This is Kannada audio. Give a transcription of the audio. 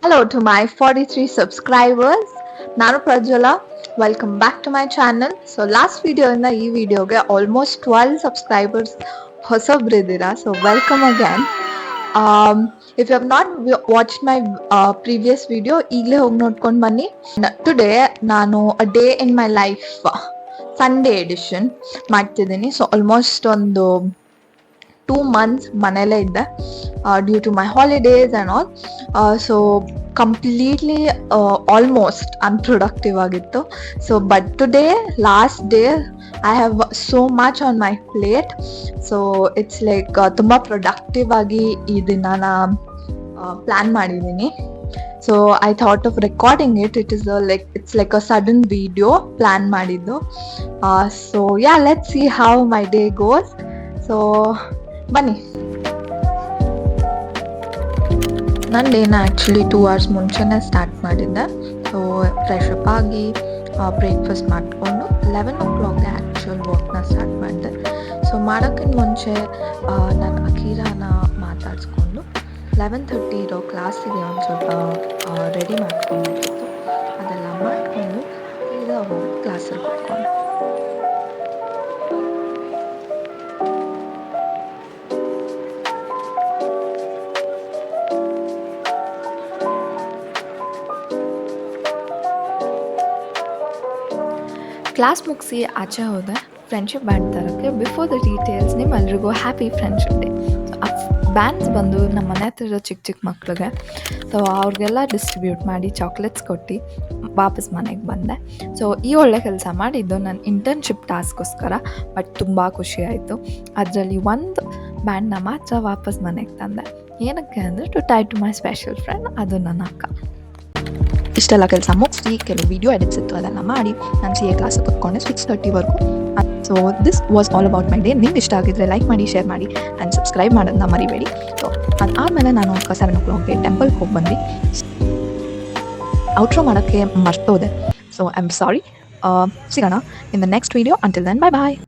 Hello to my 43 subscribers. ನಾನು Prajwal. Welcome back to my channel. So last ವಿಡಿಯೋಯಿಂದ ಈ ವಿಡಿಯೋಗೆ ಆಲ್ಮೋಸ್ಟ್ 12 ಸಬ್ಸ್ಕ್ರೈಬರ್ಸ್ ಹೊಸಬ್ರಿದ್ದೀರಾ. So welcome again. If you have not watch my previous video, ಈಗಲೇ ಹೋಗಿ ನೋಡ್ಕೊಂಡು ಬನ್ನಿ. ಟುಡೇ ನಾನು a day in my life Sunday edition ಮಾಡ್ತಿದ್ದೀನಿ. ಸೊ ಆಲ್ಮೋಸ್ಟ್ ಒಂದು 2 months ಮನೇಲೇ ಇದ್ದೆ due to my holidays and all. So completely almost unproductive ಆಗಿತ್ತು. So but today last day I have so much on my plate. So it's like ತುಂಬ ಪ್ರೊಡಕ್ಟಿವ್ ಆಗಿ ಈ ದಿನಾನ ಪ್ಲ್ಯಾನ್ ಮಾಡಿದ್ದೀನಿ. So I thought of recording it's like a sudden video plan ಮಾಡಿದ್ದು. So yeah, let's see how my day goes. So ಬನ್ನಿ. ನನ್ನ ಡೇನ ಆ್ಯಕ್ಚುಲಿ 2 hours ಮುಂಚೆನೇ ಸ್ಟಾರ್ಟ್ ಮಾಡಿದ್ದೆ. ಸೊ ಫ್ರೆಶ್ ಅಪ್ ಆಗಿ ಬ್ರೇಕ್ಫಾಸ್ಟ್ ಮಾಡಿಕೊಂಡು 11 o'clockಗೆ ಆ್ಯಕ್ಚುಯಲ್ ವರ್ಕ್ನ ಸ್ಟಾರ್ಟ್ ಮಾಡಿದೆ. ಸೊ ಮಾಡೋಕ್ಕಿಂತ ಮುಂಚೆ ನಾನು ಅಕೀರಾನ ಮಾತಾಡಿಸ್ಕೊಂಡು 11:30 ಇರೋ ಕ್ಲಾಸಿಗೆ ಒಂದು ಸ್ವಲ್ಪ ರೆಡಿ ಮಾಡ್ಕೊಂಡಿತ್ತು. ಅದೆಲ್ಲ ಮಾಡಿಕೊಂಡು ಈಗ ಹೋಗಿ ಕ್ಲಾಸಲ್ಲಿ ಕೂತ್ಕೊಂಡು ಕ್ಲಾಸ್ ಮುಗಿಸಿ ಆಚೆ ಹೋದೆ ಫ್ರೆಂಡ್ಶಿಪ್ ಬ್ಯಾಂಡ್ ತರೋಕ್ಕೆ. ಬಿಫೋರ್ ದ ಡೀಟೇಲ್ಸ್, ನಿಮ್ಮೆಲ್ರಿಗೂ ಹ್ಯಾಪಿ ಫ್ರೆಂಡ್ಶಿಪ್ ಡೇ. ಸೊ ಆ ಬ್ಯಾಂಡ್ಸ್ ಬಂದು ನಮ್ಮ ಮನೆ ಹತ್ರ ಇರೋ ಚಿಕ್ಕ ಚಿಕ್ಕ ಮಕ್ಳಿಗೆ. ಸೊ ಅವ್ರಿಗೆಲ್ಲ ಡಿಸ್ಟ್ರಿಬ್ಯೂಟ್ ಮಾಡಿ ಚಾಕ್ಲೇಟ್ಸ್ ಕೊಟ್ಟು ವಾಪಸ್ ಮನೆಗೆ ಬಂದೆ. ಸೊ ಈ ಒಳ್ಳೆ ಕೆಲಸ ಮಾಡಿದ್ದು ನನ್ನ ಇಂಟರ್ನ್ಶಿಪ್ ಟಾಸ್ಕ್ಗೋಸ್ಕರ. ಬಟ್ ತುಂಬ ಖುಷಿ ಆಯಿತು. ಅದರಲ್ಲಿ ಒಂದು ಬ್ಯಾಂಡ್ನ ಮಾತ್ರ ವಾಪಸ್ ಮನೆಗೆ ತಂದೆ. ಏನಕ್ಕೆ ಅಂದರೆ to tie to my special friend, ಅದು ನನ್ನ ಅಕ್ಕ. ಇಷ್ಟೆಲ್ಲ ಕೆಲಸ ಮುಗಿಸಿ ಕೆಲವು ವಿಡಿಯೋ ಎಡಿಟ್ಸ್ ಇತ್ತು, ಅದೆಲ್ಲ ಮಾಡಿ ನಾನು CA ಕ್ಲಾಸಿಗೆ ಕೂತ್ಕೊಂಡೆ 6:30ವರೆಗೂ. So this was all about my day. ನಿಮ್ಗೆ ಇಷ್ಟ ಆಗಿದ್ರೆ ಲೈಕ್ ಮಾಡಿ, ಶೇರ್ ಮಾಡಿ ಆ್ಯಂಡ್ ಸಬ್ಸ್ಕ್ರೈಬ್ ಮಾಡೋದನ್ನ ಮರಿಬೇಡಿ. ಸೊ ಅದಾದಮೇಲೆ ನಾನು 7 o'clockಗೆ ಟೆಂಪಲ್ಗೆ ಹೋಗಿ ಬಂದು ಔಟ್ರೋ ಮಾಡೋಕ್ಕೆ ಮರ್ತೋದೆ. So I am sorry. ಸಿಗೋಣ in the next video. Until then, bye bye.